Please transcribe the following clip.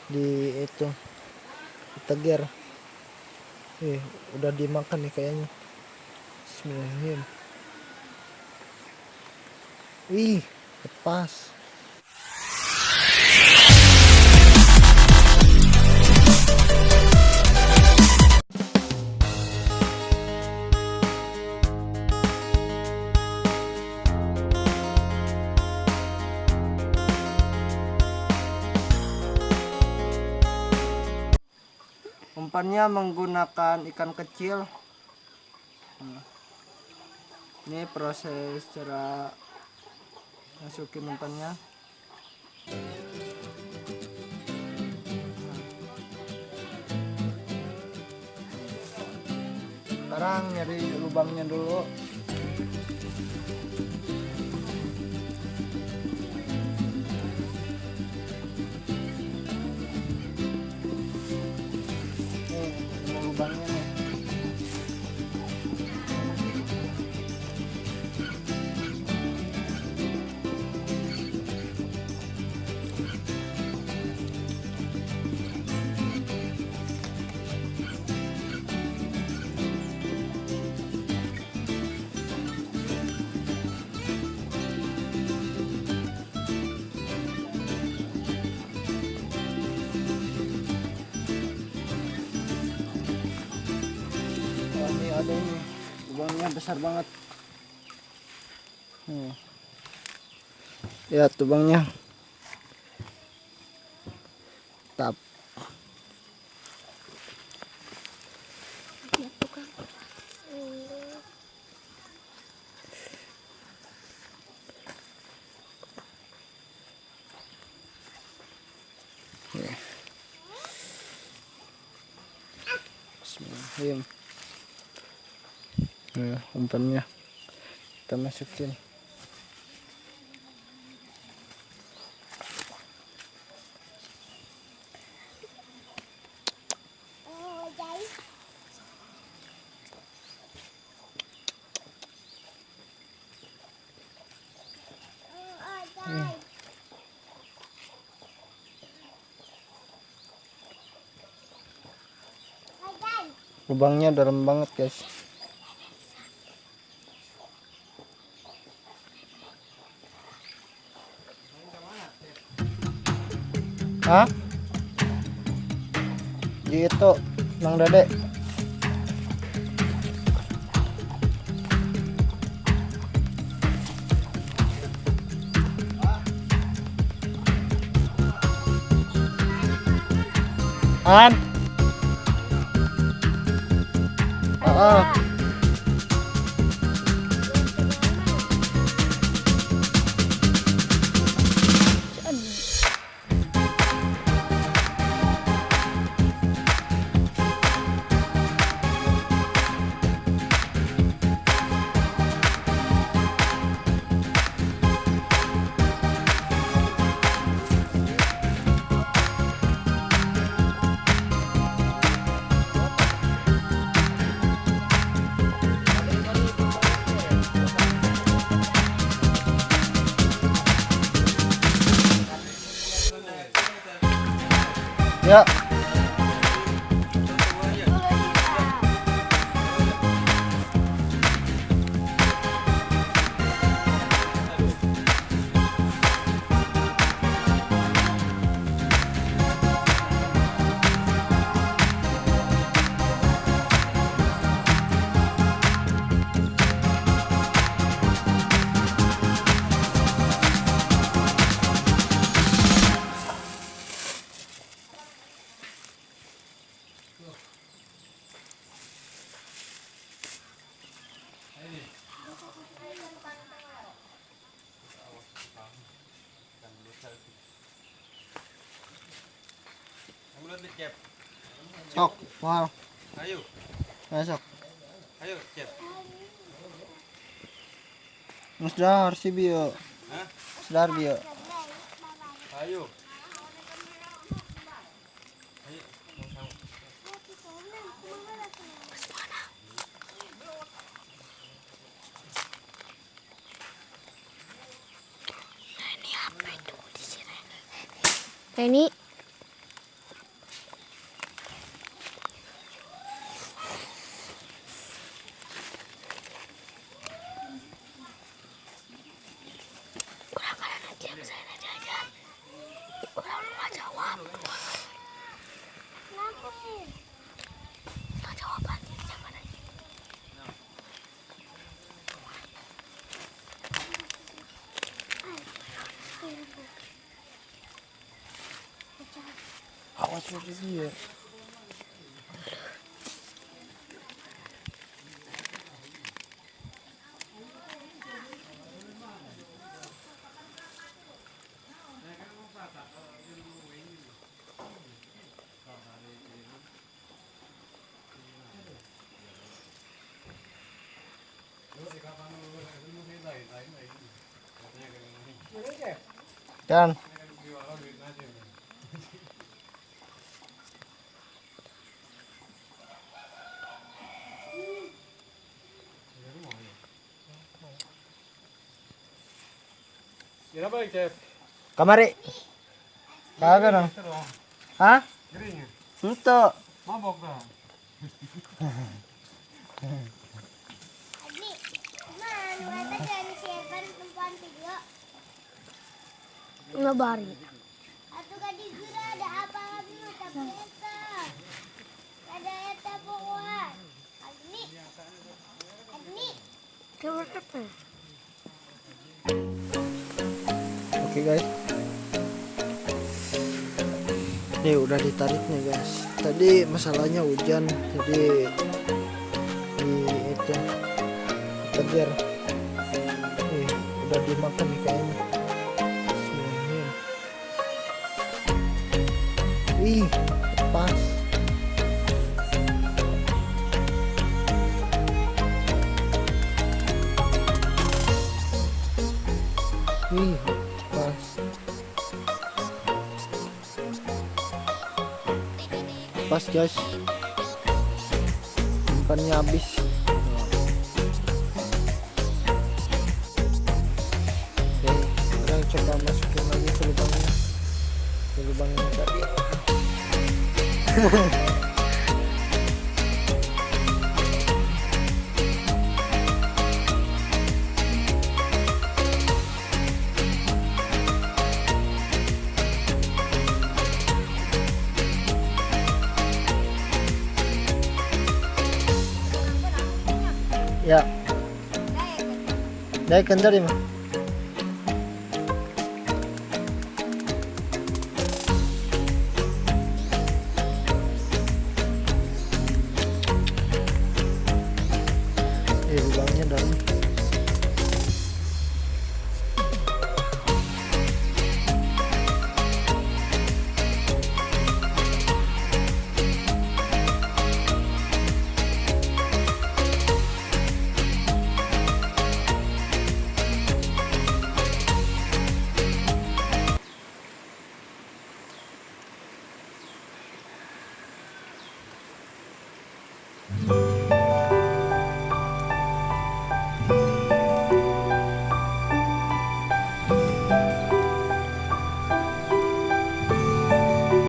di itu diteger. Udah dimakan nih kayaknya. Bismillahirrahmanirrahim. Lepas. Umpannya menggunakan ikan kecil. Ini proses cara masukin umpannya. Sekarang nyari lubangnya dulu. Lubangnya nih. Ini ada ini lubangnya besar banget. Lihat lubangnya. Tap. Bismillahirrahmanirrahim. Umpannya kita masukin. Lubangnya dalam banget, guys. Hah? Di itu, Mang Dede. An? Ya. Sok, wow. Ayo. Masuk. Ayo, Cep. Musdar si bio. Hah? Musdar bio. Ayo. Reni Orang nggak jawab. Nggak jawaban. Siapa nanya? Awas lagi dia. Kan? Kira balik, Cep. Kamari. Kagak dong. Hah? Gerinya. Ente. Mabok dah. Abi, mana kita jadi siapa tempat video? Ngebari. Atau kan di sana ada apa lagi tapi eta. Ada eta pokoknya. Agni. Coba apa? Oke guys. Nih udah ditarik nih guys. Tadi masalahnya hujan, jadi di itu kejar. Nih udah dimakan nih kayaknya. Bismillah. Ih, pas. Ih, pas. Pas guys. Umpannya habis. Oke, sekarang coba masukin lagi ke lubangnya. Ke lubang yang tadi. Ya. Dai kentar ya, Mah.